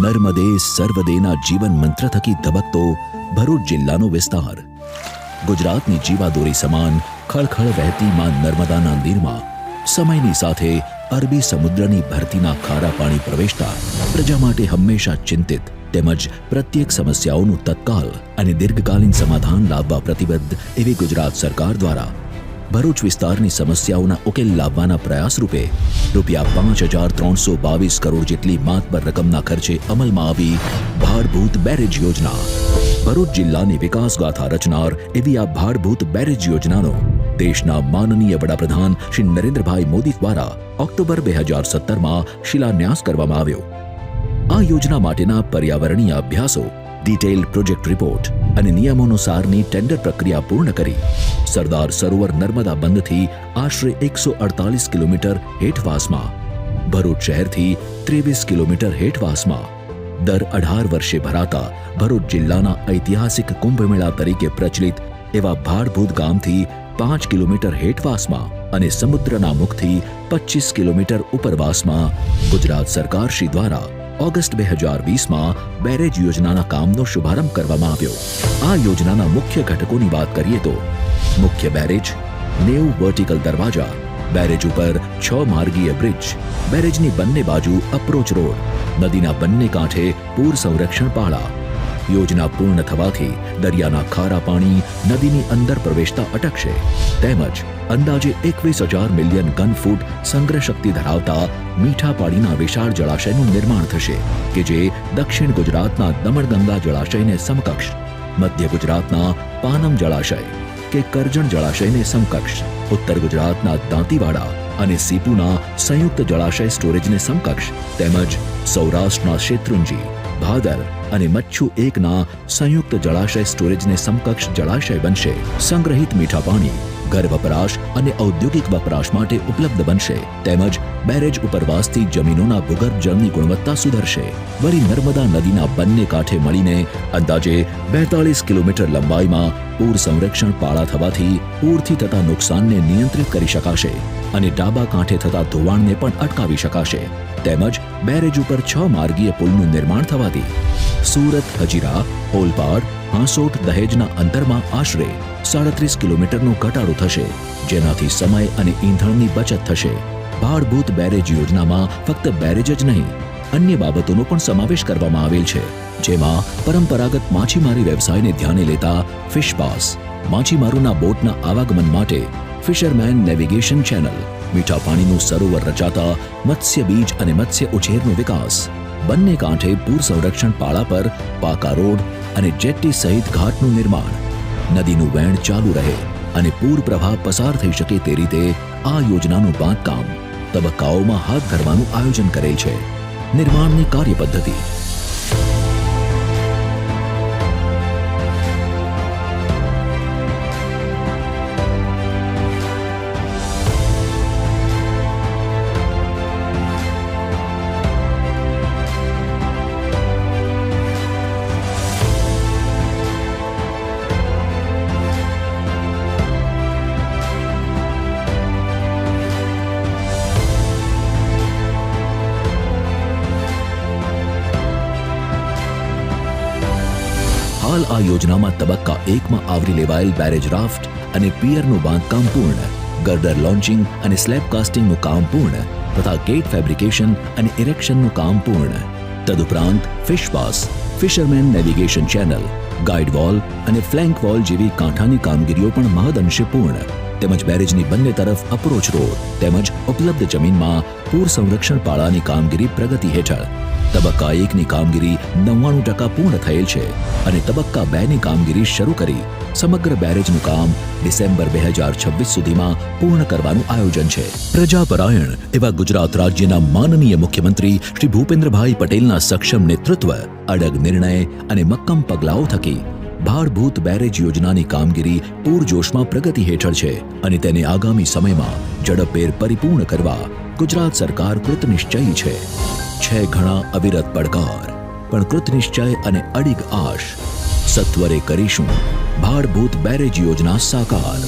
નર્મદે સર્વદેના જીવન મંત્ર થકી ધબકતો ભરૂચ જિલ્લાનો વિસ્તાર. ગુજરાતની જીવાદોરી સમાન ખળખળ વહેતી માં નર્મદાના નીરમાં સમયની સાથે અરબી સમુદ્રની ભરતીના ખારા પાણી પ્રવેશતા પ્રજા માટે હંમેશા ચિંતિત તેમજ પ્રત્યેક સમસ્યાઓનું તત્કાલ અને દીર્ઘકાલીન સમાધાન લાવવા પ્રતિબદ્ધ એવી ગુજરાત સરકાર દ્વારા ભરૂચ વિસ્તારની સમસ્યાઓના ઉકેલ લાવવાના પ્રયાસ રૂપે ₹5,322 કરોડ જેટલી માતબર રકમના ખર્ચે અમલમાં આવી ભાડભૂત બેરેજ યોજના. ભરૂચ જિલ્લાની વિકાસ ગાથા રચનાર એવી આ ભાડભૂત બેરેજ યોજનાનો દેશના માનનીય વડાપ્રધાન શ્રી નરેન્દ્રભાઈ મોદી દ્વારા ઓક્ટોબર 2017માં શિલાન્યાસ કરવામાં આવ્યો. આ યોજના માટેના પર્યાવરણીય અભ્યાસો, ડિટેઇલ્ડ પ્રોજેક્ટ રિપોર્ટ અને નિયમાનુસારની ટેન્ડર પ્રક્રિયા પૂર્ણ કરી સરદાર સરોવર નર્મદા બંધથી આશરે 148 કિલોમીટર હેઠવાસમાં, ભરૂચ શહેરથી 23 કિલોમીટર હેઠવાસમાં, દર 18 વર્ષે ભરાતા ભરૂચ જિલ્લાના ઐતિહાસિક કુંભમેળા તરીકે પ્રચલિત એવા ભાડભૂત ગામથી 5 કિલોમીટર હેઠવાસમાં અને સમુદ્રના મુખથી 25 કિલોમીટર ઉપરવાસમાં ગુજરાત સરકાર શ્રી દ્વારા ઓગસ્ટ 2020માં બેરેજ યોજનાના કામનો શુભારંભ કરવામાં આવ્યો. આ યોજનાના મુખ્ય ઘટકોની વાત કરીએ તો મુખ્ય બેરેજ, 90 વર્ટિકલ દરવાજા, બેરેજ ઉપર 6 માર્ગીય બ્રિજ, બેરેજની બંને બાજુ અપ્રોચ રોડ, નદીના બંને કાંઠે પૂર સંરક્ષણ પાળા. યોજના પૂર્ણ થવાથી દરિયાના ખારા પાણી નદીની અંદર પ્રવેશતા અટકશે તેમજ અંદાજે 21,000 મિલિયન ઘન ફૂટ સંગ્રહ શક્તિ ધરાવતા મીઠા પાણીના વિશાળ જળાશયનું નિર્માણ થશે કે જે દક્ષિણ ગુજરાતના દમણગંગા જળાશયને સમકક્ષ, મધ્ય ગુજરાતના પાનમ જળાશય કે કરજણ જળાશયને સમકક્ષ, ઉત્તર ગુજરાતના દાંતીવાડા અને સીપુના સંયુક્ત જળાશય સ્ટોરેજને સમકક્ષ તેમજ સૌરાષ્ટ્રના શેત્રુંજી, ભાદર અને મચ્છુ 1ના સંયુક્ત જળાશય સ્ટોરેજને સમકક્ષ જળાશય બનશે. સંગ્રહિત મીઠા પાણી ઘર વપરાશ અને ઔદ્યોગિક વપરાશ માટે ઉપલબ્ધ બનશે તેમજ બેરેજ ઉપરવાસથી જમીનોના ભૂગર્ભ જળની ગુણવત્તા સુધરશે. વળી નર્મદા નદીના બંને કાંઠે મળીને અંદાજે 42 કિલોમીટર લંબાઈમાં પૂર સંરક્ષણ પાળા થવાથી પૂરથી થતા નુકસાનને નિયંત્રિત કરી શકાશે અને ડાબા કાંઠે થતા ધોવાણને પણ અટકાવી શકાશે તેમજ બેરેજ ઉપર 6 માર્ગીય પુલનું નિર્માણ થવાથી સુરત, હજીરા, ઓલપાડ, હાંસોટ, દહેજના અંતરમાં આશરે 37 કિલોમીટરનો ઘટાડો થશે જેનાથી સમય અને ઈંધણની બચત થશે. ભાડભૂત બેરેજ યોજનામાં ફક્ત બેરેજ જ નહીં અન્ય બાબતોનો પણ સમાવેશ કરવામાં આવેલ છે જેમાં પરંપરાગત માછીમારી વ્યવસાયને ધ્યાને લેતા ફિશ પાસ, માછીમારોના બોટના આવાગમન માટે ફિશરમેન નેવિગેશન ચેનલ, મીઠા પાણીનું સરોવર રચાતા મત્સ્ય બીજ અને મત્સ્ય ઉછેરનો વિકાસ, બંને કાંઠે પૂર સંરક્ષણ પાળા પર પાકા રોડ અને જેટ્ટી સહિત ઘાટનું નિર્માણ, નદીનું વહેણ ચાલુ રહે અને પૂર પ્રવાહ પસાર થઈ શકે તે રીતે આ યોજનાનું બાંધકામ તબક્કાઓમાં હાથ ધરવાનું આયોજન કરેલ છે. નિર્માણની કાર્યપદ્ધતિ હાલ આ યોજનામાં તબક્કા 1માં આવરી લેવાયેલ બેરેજ રાફ્ટ અને પિયરનું બાંધકામ પૂર્ણ, ગર્ડર લોન્ચિંગ અને સ્લેબ કાસ્ટિંગનું કામ પૂર્ણ તથા ગેટ ફેબ્રિકેશન અને ઇરેક્શનનું કામ પૂર્ણ. તદુપરાંત fish pass, fisherman navigation channel, guide wall અને ફ્લેન્ક વોલ જેવી કાંઠાની કામગીરીઓ પણ મહદઅંશે પૂર્ણ તેમજ બેરેજની બંને તરફ અપ્રોચ રોડ તેમજ ઉપલબ્ધ જમીનમાં પૂર સંરક્ષણ પાળાની કામગીરી પ્રગતિ હેઠળ. તબક્કા 1ની કામગીરી 99% પૂર્ણ થયેલ છે અને તબક્કા 2ની કામગીરી શરૂ કરી સમગ્ર બેરેજનું કામ ડિસેમ્બર 2026 સુધીમાં પૂર્ણ કરવાનું આયોજન છે. પ્રજાપરાયણ એવા ગુજરાત રાજ્યના માનનીય મુખ્યમંત્રી શ્રી ભૂપેન્દ્રભાઈ પટેલના સક્ષમ નેતૃત્વ, અડગ નિર્ણય અને મક્કમ પગલાઓ થકી ભાડભૂત બેરેજ યોજનાની કામગીરી પૂરજોશમાં પ્રગતિ હેઠળ છે અને તેને આગામી સમયમાં ઝડપભેર પરિપૂર્ણ કરવા ગુજરાત સરકાર કૃતનિશ્ચયી છે. છે ઘણા અવિરત પડકાર પણ કૃતનિશ્ચય અને અડિગ આશ, સત્વરે કરીશું ભાડભૂત બેરેજ યોજના સાકાર.